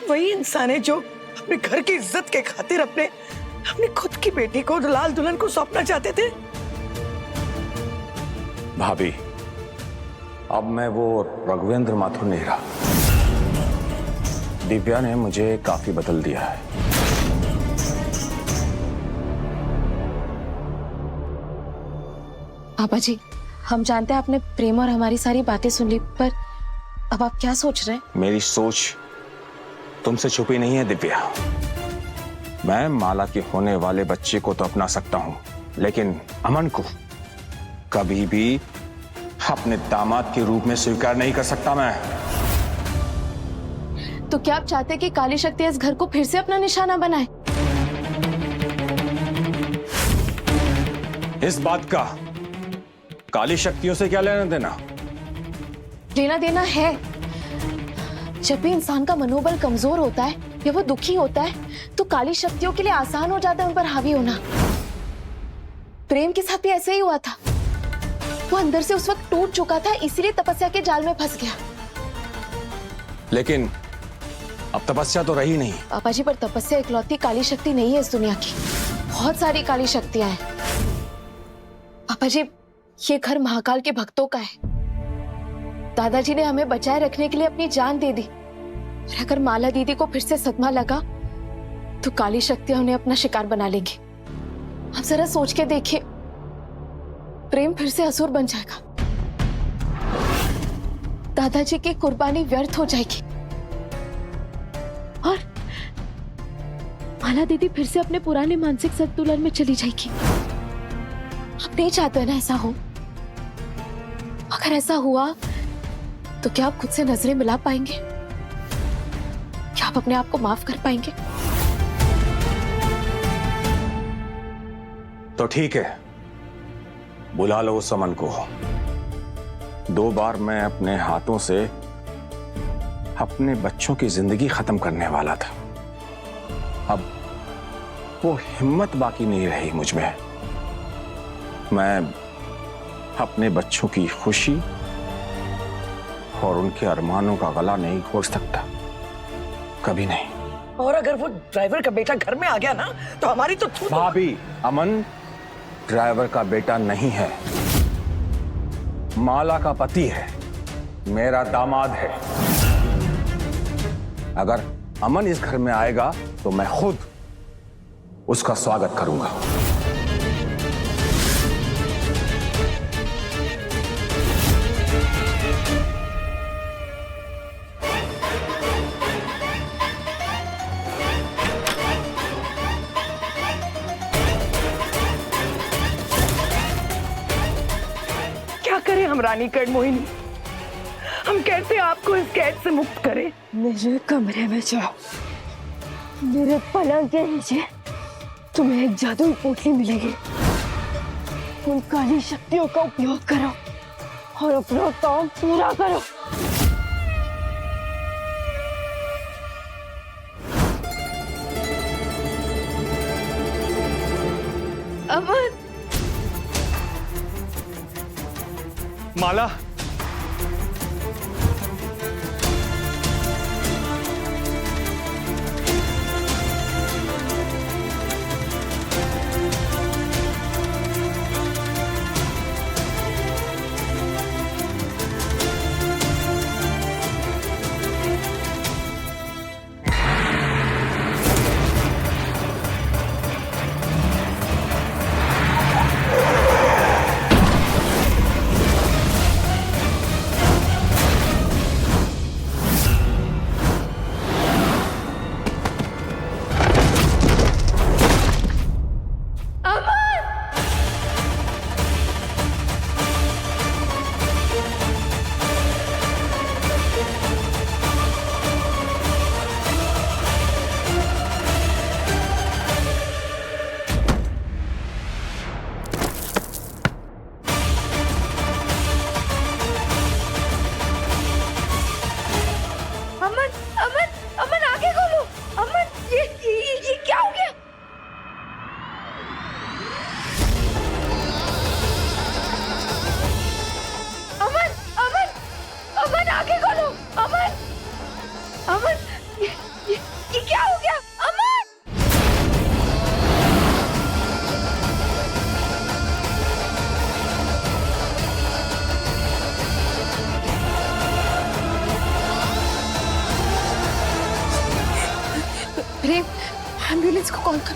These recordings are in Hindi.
वही इंसान है जो अपने घर की इज्जत के खातिर अपने अपनी खुद की बेटी को लाल दुल्हन को सौंपना चाहते थे। भाभी, अब मैं वो राघवेंद्र माथुर नहीं रहा। दिव्या ने मुझे काफी बदल दिया है। पापा जी, हम जानते हैं आपने प्रेम और हमारी सारी बातें सुन ली, पर अब आप क्या सोच रहे हैं? मेरी सोच तुमसे छुपी नहीं है दिव्या। मैं माला के होने वाले बच्चे को तो अपना सकता हूं, लेकिन अमन को कभी भी अपने दामाद के रूप में स्वीकार नहीं कर सकता मैं। तो क्या आप चाहते हैं कि काली शक्ति इस घर को फिर से अपना निशाना बनाए? इस बात का काली शक्तियों से क्या लेना देना? लेना देना है। जब भी इंसान का मनोबल कमजोर होता है या वो दुखी होता है, तो काली शक्तियों के लिए आसान हो जाता है उन पर हावी होना। प्रेम के साथ भी ऐसे ही हुआ था। वो अंदर से उस वक्त टूट चुका था, इसीलिए तपस्या के जाल में फंस गया। लेकिन अब तपस्या तो रही नहीं। पापा जी, पर तपस्या इकलौती काली शक्ति नहीं है इस दुनिया की। बहुत सारी काली शक्तियां हैं। पापा जी, ये घर महाकाल के भक्तों का है। दादाजी ने हमें बचाए रखने के लिए अपनी जान दे दी। और अगर माला दीदी को फिर से सदमा लगा तो काली शक्तियां उन्हें अपना शिकार बना लेंगी। आप जरा सोच के देखिए, प्रेम फिर से असुर बन जाएगा। दादाजी की कुर्बानी व्यर्थ हो जाएगी और माला दीदी फिर से अपने पुराने मानसिक संतुलन में चली जाएगी। आप नहीं चाहते ना ऐसा हो? अगर ऐसा हुआ तो क्या आप खुद से नजरें मिला पाएंगे? क्या आप अपने आप को माफ कर पाएंगे? तो ठीक है, बुला लो उस अमन को। 2 बार मैं अपने हाथों से अपने बच्चों की जिंदगी खत्म करने वाला था। अब वो हिम्मत बाकी नहीं रही मुझ में। मैं अपने बच्चों की खुशी और उनके अरमानों का गला नहीं घोट सकता, कभी नहीं। और अगर वो ड्राइवर का बेटा घर में आ गया ना, तो हमारी तो भाभी, अमन ड्राइवर का बेटा नहीं है, माला का पति है, मेरा दामाद है। अगर अमन इस घर में आएगा तो मैं खुद उसका स्वागत करूंगा। क्या करें हम रानीकट मोहिनी? हम कैसे आपको इस कैद से मुक्त करें? मेरे कमरे में जाओ। मेरे पलंग के नीचे तुम्हें एक जादुई पोटली मिलेगी। उन काली शक्तियों का उपयोग करो और अपना काम पूरा करो। अमन, माला, एम्बुलेंस को कॉल कर।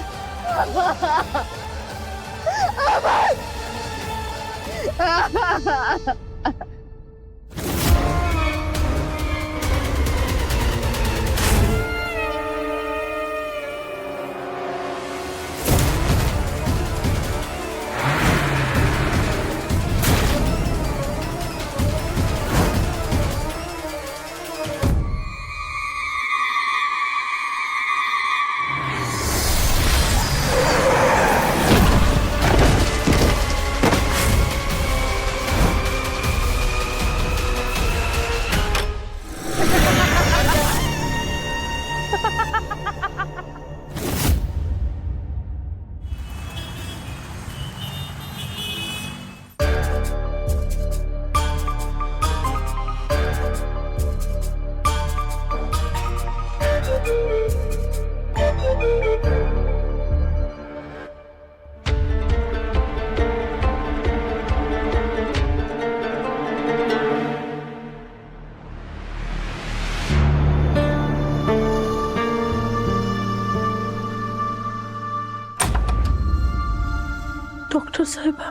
डॉक्टर साहिबा,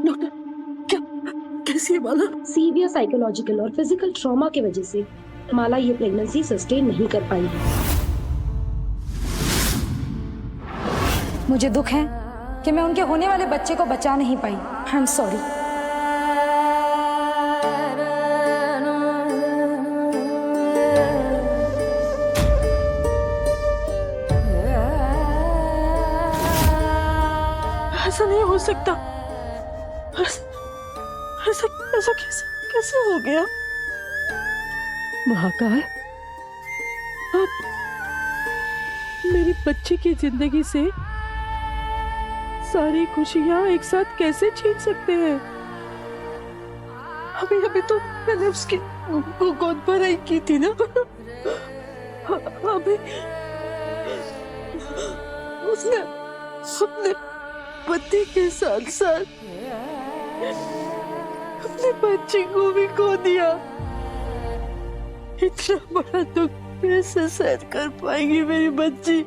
डॉक्टर क्या कैसी है माला? सीवियर साइकोलॉजिकल और फिजिकल ट्रॉमा की वजह से माला ये प्रेगनेंसी सस्टेन नहीं कर पाई है। मुझे दुख है कि मैं उनके होने वाले बच्चे को बचा नहीं पाई। I am sorry. ऐसा नहीं हो सकता। ऐसा ऐसा कैसे कैसे हो गया? महाकाल, आप मेरी बच्ची की जिंदगी से सारी खुशियां एक साथ कैसे छीन सकते हैं? अभी अभी तो मैंने उसकी गोद भराई की थी ना। अभी उसने अपने पति के साथ साथ अपने बच्चे को भी खो दिया। इतना बड़ा दुख कैसे सहन कर पाएगी मेरी बच्ची?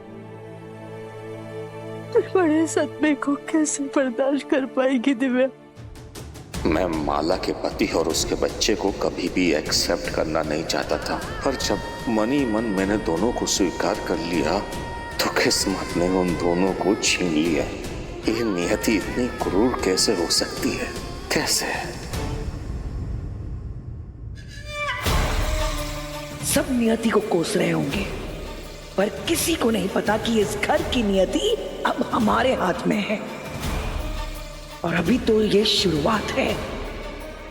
बड़े सदमे को कैसे बर्दाश्त कर पाएगी दिव्या? मैं माला के पति और उसके बच्चे को कभी भी एक्सेप्ट करना नहीं चाहता था, पर जब मन ही मन मैंने दोनों को स्वीकार कर लिया तो किस्मत ने उन दोनों को छीन लिया। ये नियति इतनी क्रूर कैसे हो सकती है? कैसे? सब नियति को कोस रहे होंगे, पर किसी को नहीं पता कि इस घर की नियति अब हमारे हाथ में है। और अभी तो ये शुरुआत है।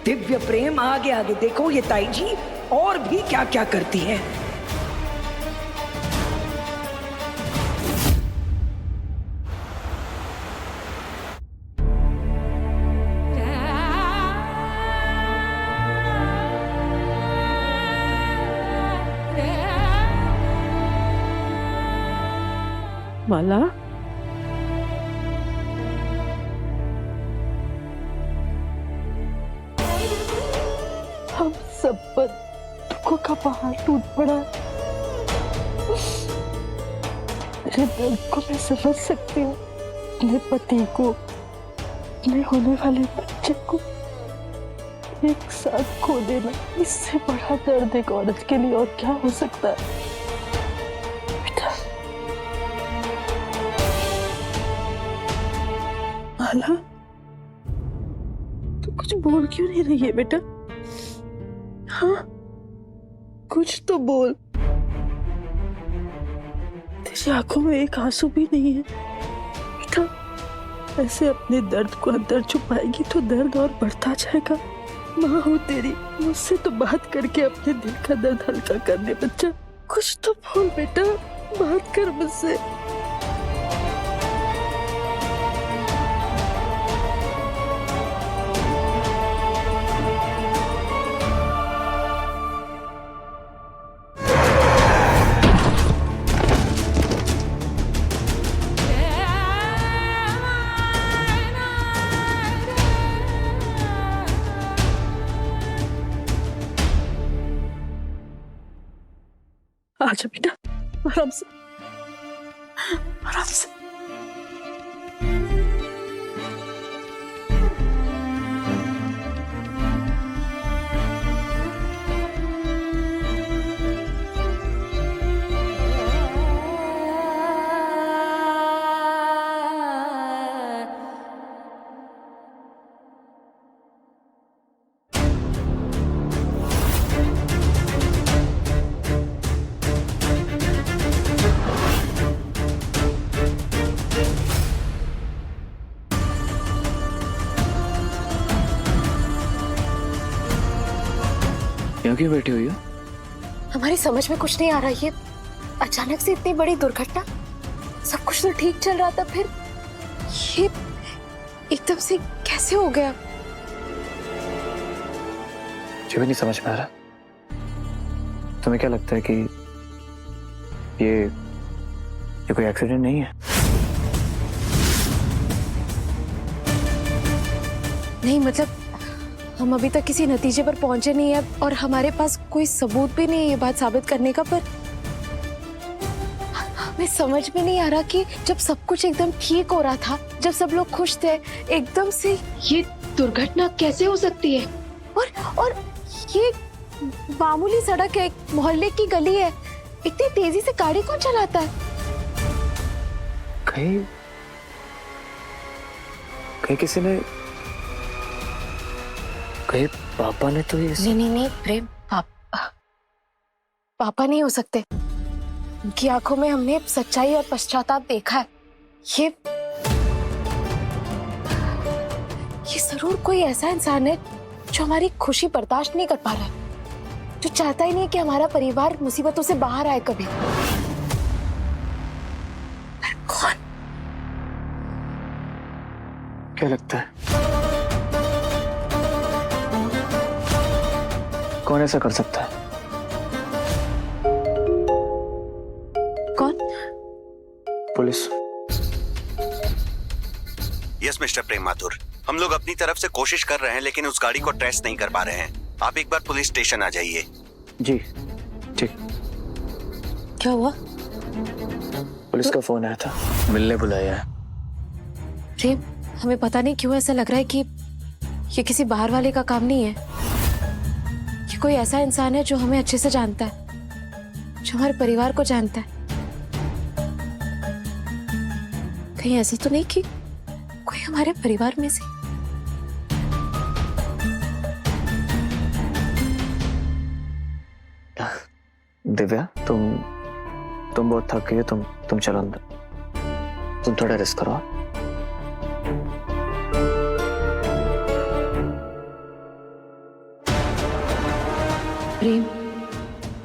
दिव्य प्रेम, आगे आगे देखो ये ताई जी और भी क्या क्या करती है। माला, हम सब पर दुखों का पहाड़ टूट पड़ा। मेरे दर्द को मैं समझ सकती हूँ। अपने पति को, अपने होने वाले बच्चे को एक साथ खो देना, इससे बड़ा दर्द एक औरत के लिए और क्या हो सकता है? माला, तू कुछ बोल क्यों नहीं रही है बेटा? हाँ, कुछ तो बोल। तेरी आंखों में एक आंसू भी नहीं है बेटा। ऐसे अपने दर्द को अंदर छुपाएगी तो दर्द और बढ़ता जाएगा। माँ हो तेरी, मुझसे तो बात करके अपने दिल का दर्द हल्का कर दे बच्चा। कुछ तो बोल बेटा, बात कर मुझसे। आजा बेटा, आराम से, आराम से। यहाँ क्यों बैठी हुई हो? हमारी समझ में कुछ नहीं आ रहा, ये अचानक से इतनी बड़ी दुर्घटना। सब कुछ तो ठीक चल रहा था, फिर ये एकदम से कैसे हो गया? मुझे भी नहीं समझ में आ रहा। तुम्हें क्या लगता है कि ये कोई एक्सीडेंट नहीं है? नहीं, मतलब हम अभी तक किसी नतीजे पर पहुंचे नहीं है और हमारे पास कोई सबूत भी नहीं है ये बात साबित करने का, पर हमें समझ में नहीं आ रहा कि जब सब कुछ एकदम ठीक हो रहा था, जब सब लोग खुश थे, एकदम से ये दुर्घटना कैसे हो सकती है? और ये मामूली सड़क है, एक मोहल्ले की गली है, इतनी तेजी से गाड़ी कौन चलाता है? कहीं किसी ने, कहीं पापा ने तो ये नहीं प्रेम, पापा नहीं हो सकते। उनकी आंखों में हमने सच्चाई और पश्चाताप देखा है। ये जरूर कोई ऐसा इंसान है जो हमारी खुशी बर्दाश्त नहीं कर पा रहा है, जो चाहता ही नहीं कि हमारा परिवार मुसीबतों से बाहर आए कभी। पर कौन? क्या लगता है कौन ऐसा कर सकता है? कौन? पुलिस। यस मिस्टर प्रेम माथुर, हम लोग अपनी तरफ से कोशिश कर रहे हैं लेकिन उस गाड़ी को ट्रेस नहीं कर पा रहे हैं। आप एक बार पुलिस स्टेशन आ जाइए। जी ठीक। क्या हुआ? पुलिस का फोन आया था, मिलने बुलाया है। प्रेम, हमें पता नहीं क्यों ऐसा लग रहा है कि ये किसी बाहर वाले का काम नहीं है। ये कोई ऐसा इंसान है जो हमें अच्छे से जानता है, जो हमारे परिवार को जानता है। कहीं ऐसा तो नहीं कि कोई हमारे परिवार में से? दिव्या, तुम बहुत थक गई हो, तुम चलो अंदर, तुम थोड़ा रेस्ट करो। प्रेम,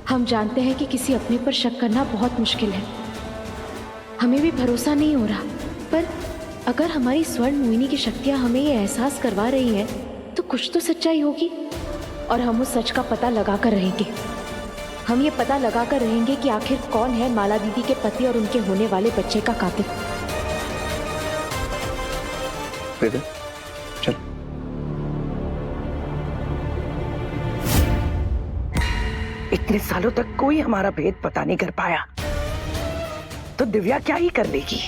हम जानते हैं कि किसी अपने पर शक करना बहुत मुश्किल है, हमें भी भरोसा नहीं हो रहा, पर अगर हमारी स्वर्ण मोहिनी की शक्तियां हमें ये एहसास करवा रही है तो कुछ तो सच्चाई होगी, और हम उस सच का पता लगा कर रहेंगे। हम ये पता लगा कर रहेंगे कि आखिर कौन है माला दीदी के पति और उनके होने वाले बच्चे का कातिल। चल। इतने सालों तक कोई हमारा भेद पता नहीं कर पाया, तो दिव्या क्या ही कर लेगी?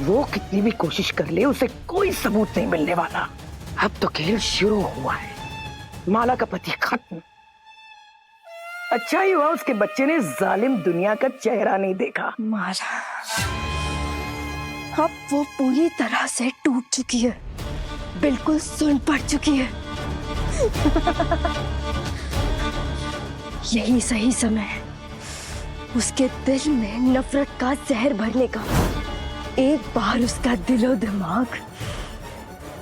वो कितनी भी कोशिश कर ले, उसे कोई सबूत नहीं मिलने वाला। अब तो खेल शुरू हुआ है। माला का पति खत्म। अच्छा ही हुआ उसके बच्चे ने जालिम दुनिया का चेहरा नहीं देखा। माला अब वो पूरी तरह से टूट चुकी है, बिल्कुल सुन पड़ चुकी है। यही सही समय है उसके दिल में नफरत का जहर भरने का। एक बार उसका दिलो दिमाग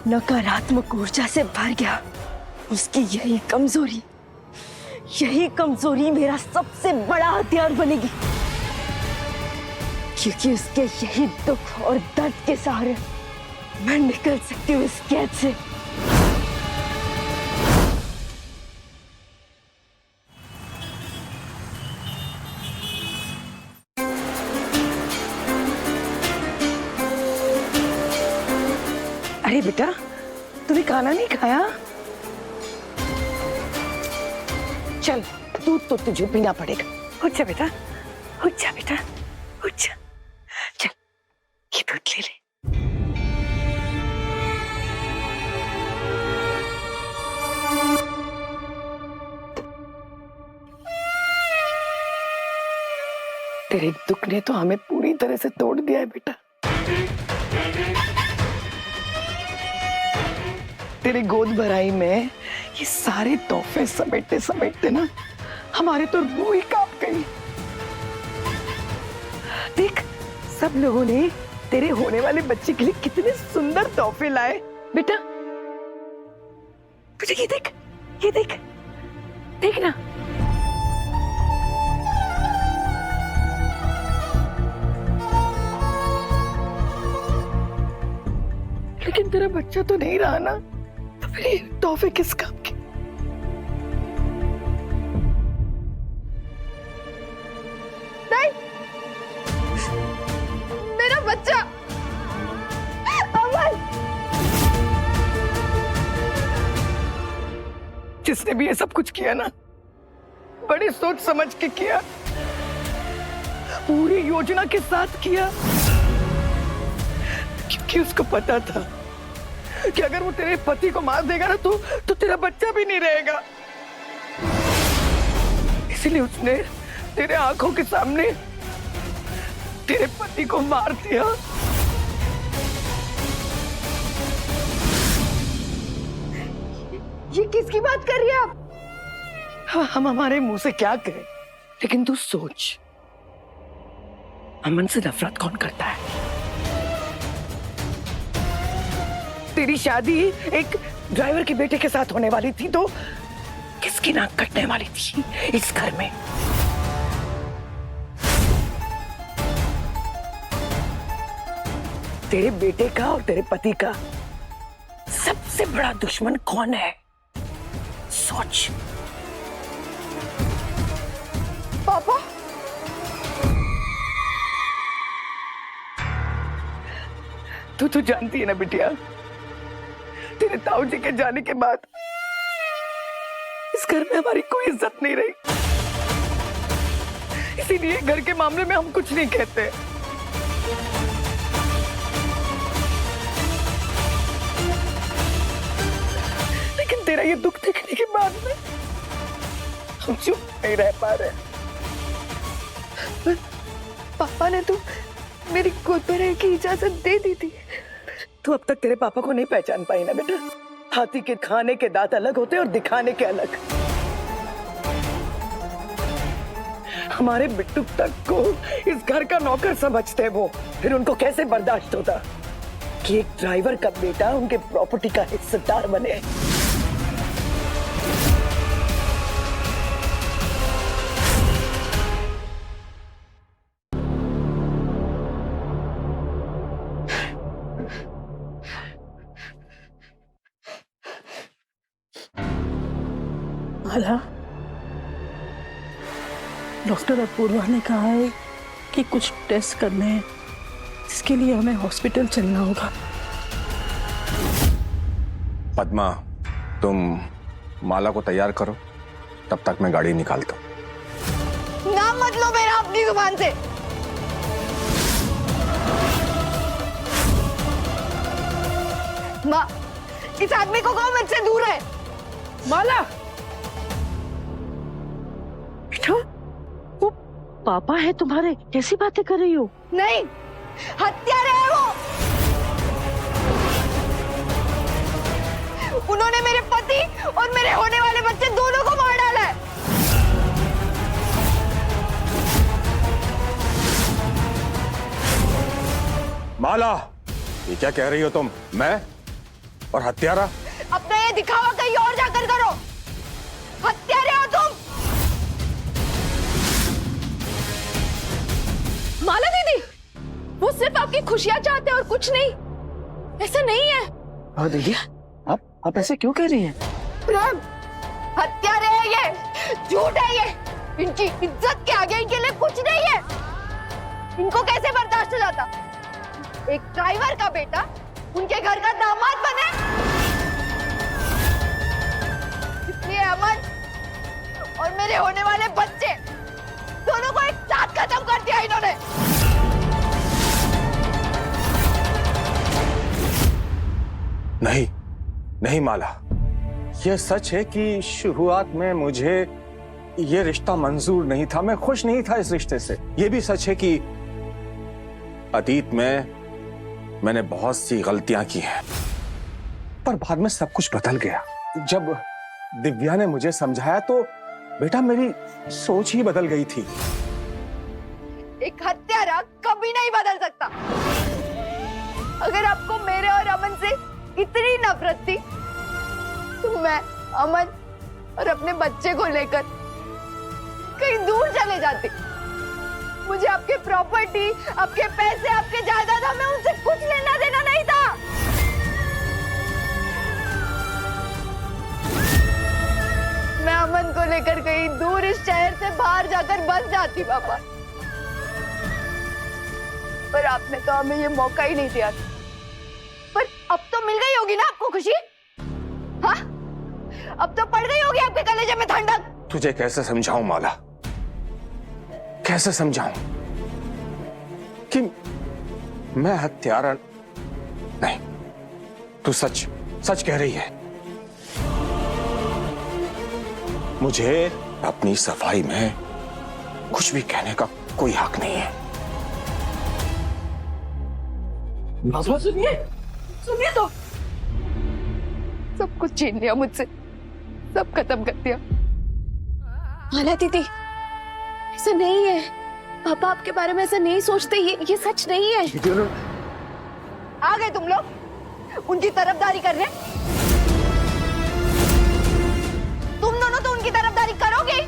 नकारात्मक ऊर्जा से भर गया, उसकी यही कमजोरी मेरा सबसे बड़ा हथियार बनेगी, क्योंकि उसके यही दुख और दर्द के सहारे मैं निकल सकती हूँ इस कैद से। अरे बेटा, तूने खाना नहीं खाया? चल दूध तो तुझे पीना पड़ेगा। उठ जा बेटा, उठ जा बेटा, उठ जा। चल ये दूध ले ले। तेरे दुख ने तो हमें पूरी तरह से तोड़ दिया है बेटा। तेरी गोद भराई में ये सारे तोहफे समेटते समेटते ना हमारे तो रूह ही कांप गई। देख, सब लोगों ने तेरे होने वाले बच्चे के लिए कितने सुंदर तोहफे लाए बेटा। तुझे ये देख, ये देख, देख ना। लेकिन तेरा बच्चा तो नहीं रहा ना, तो फिर ये तोहफे किस काम के? नहीं, मेरा बच्चा अमन। जिसने भी ये सब कुछ किया ना, बड़ी सोच समझ के किया, पूरी योजना के साथ किया, क्योंकि उसको पता था कि अगर वो तेरे पति को मार देगा ना तो तेरा बच्चा भी नहीं रहेगा। इसलिए उसने तेरे आंखों के सामने तेरे पति को मार दिया। ये किसकी बात कर रही है आप? हाँ, हम हमारे मुंह से क्या कहें, लेकिन तू सोच, अमन से नफरत कौन करता है? तेरी शादी एक ड्राइवर के बेटे के साथ होने वाली थी, तो किसकी नाक कटने वाली थी इस घर में? तेरे बेटे का और तेरे पति का सबसे बड़ा दुश्मन कौन है? सोच। पापा, तू तो जानती है ना बिटिया, तेरे ताऊ जी के जाने के बाद इस घर में हमारी कोई इज्जत नहीं रही। इसीलिए घर के मामले में हम कुछ नहीं कहते। लेकिन तेरा ये दुख देखने के बाद में हम चुप नहीं रह पा रहे। पापा ने तो मेरी गोद पर रहने की इजाजत दे दी थी। तू अब तक तेरे पापा को नहीं पहचान पाई ना बेटा। हाथी के खाने के दांत अलग होते और दिखाने के अलग। हमारे बिट्टू तक को इस घर का नौकर समझते हैं वो। फिर उनको कैसे बर्दाश्त होता कि एक ड्राइवर का बेटा उनके प्रॉपर्टी का हिस्सेदार बने। माला, डॉक्टर अपूर्वा ने कहा है कि कुछ टेस्ट करने हैं, जिसके लिए हमें हॉस्पिटल चलना होगा। पद्मा, तुम माला को तैयार करो, तब तक मैं गाड़ी निकालता हूं। नाम मत लो मेरा अपनी जुबान से। माँ, इस आदमी को कहो मुझसे दूर है। माला, वो पापा है तुम्हारे, कैसी बातें कर रही हो? नहीं, हत्यारे है वो। उन्होंने मेरे पति और मेरे होने वाले बच्चे दोनों को मार डाला है। माला, ये क्या कह रही हो तुम? मैं और हत्यारा? अपना ये दिखावा कहीं और जाकर करो। हत्यारे हो तुम। माला दीदी, वो सिर्फ आपकी खुशियां चाहते हैं और कुछ नहीं। ऐसा नहीं है। हाँ दीदी, आप ऐसे क्यों कह रही हैं? प्रेम, हत्यारे है ये, झूठ है ये। इनकी इज्जत के आगे इनके लिए कुछ नहीं है। इनको कैसे बर्दाश्त हो जाता एक ड्राइवर का बेटा उनके घर का दामाद बने? इसलिए अमन और मेरे होने वाले है। नहीं नहीं माला, यह सच है कि शुरुआत में मुझे यह रिश्ता मंजूर नहीं था, मैं खुश नहीं था इस रिश्ते से। यह भी सच है कि अतीत में मैंने बहुत सी गलतियां की हैं, पर बाद में सब कुछ बदल गया। जब दिव्या ने मुझे समझाया तो बेटा मेरी सोच ही बदल गई थी। एक हत्यारा कभी नहीं बदल सकता। अगर आपको मेरे और अमन से इतनी नफरत थी तो मैं अमन और अपने बच्चे को लेकर कहीं दूर चले जाती। मुझे आपके प्रॉपर्टी, आपके पैसे, आपके जायदाद, हमें उनसे कुछ लेना देना नहीं था। मैं अमन को लेकर कहीं दूर इस शहर से बाहर जाकर बस जाती पापा, पर आपने तो हमें ये मौका ही नहीं दिया। पर अब तो मिल गई होगी ना आपको खुशी? हाँ, अब तो पड़ गई होगी आपके कलेजे में ठंडक। तुझे कैसे समझाऊं माला, कैसे समझाऊं कि मैं हत्यारा नहीं। तू सच सच कह रही है। मुझे अपनी सफाई में कुछ भी कहने का कोई हक नहीं है। सुनिए, सुनिए तो। सब कुछ छीन लिया मुझसे, सब खत्म कर दिया। माला दीदी, ऐसा नहीं है। पापा आपके बारे में ऐसा नहीं सोचते। ये सच नहीं है। आ गए तुम लोग उनकी तरफदारी कर रहे। तुम दोनों तो उनकी तरफदारी करोगे,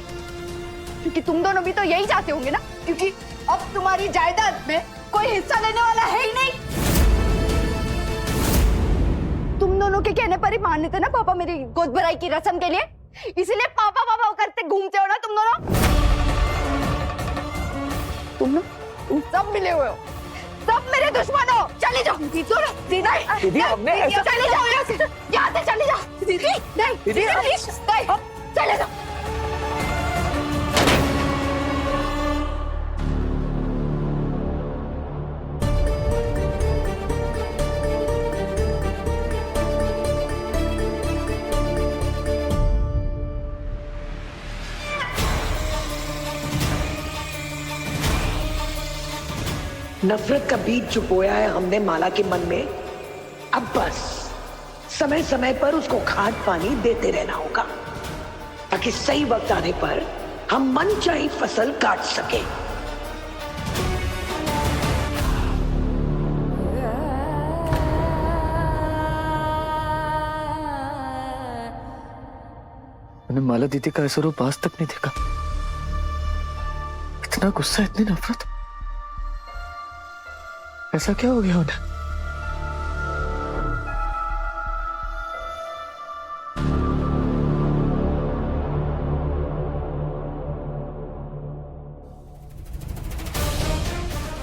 क्योंकि तुम दोनों भी तो यही चाहते होंगे ना, क्योंकि अब तुम्हारी जायदाद में कोई हिस्सा लेने वाला है ही नहीं। तुम दोनों के कहने पर ही मान लेते ना पापा मेरी गोद भराई की रस्म के लिए, इसीलिए पापा पापा करते घूमते हो ना तुम दोनों। तुम सब मिले हुए हो, सब मेरे दुश्मन हो। चले जाओ दीदी, चले जाओ यहाँ से चले जाओ दीदी। नहीं दीदी, प्लीज नहीं, चले जाओ। नफरत का बीज जो बोया है हमने माला के मन में, अब बस समय समय पर उसको खाद पानी देते रहना होगा, ताकि सही वक्त आने पर हम मनचाही फसल काट सके। मैंने माला दीदी का ऐसा रूप आज तक नहीं देखा। इतना गुस्सा, इतनी नफरत, ऐसा क्या हो गया उन्हें?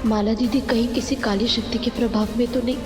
माला दीदी कहीं किसी काली शक्ति के प्रभाव में तो नहीं?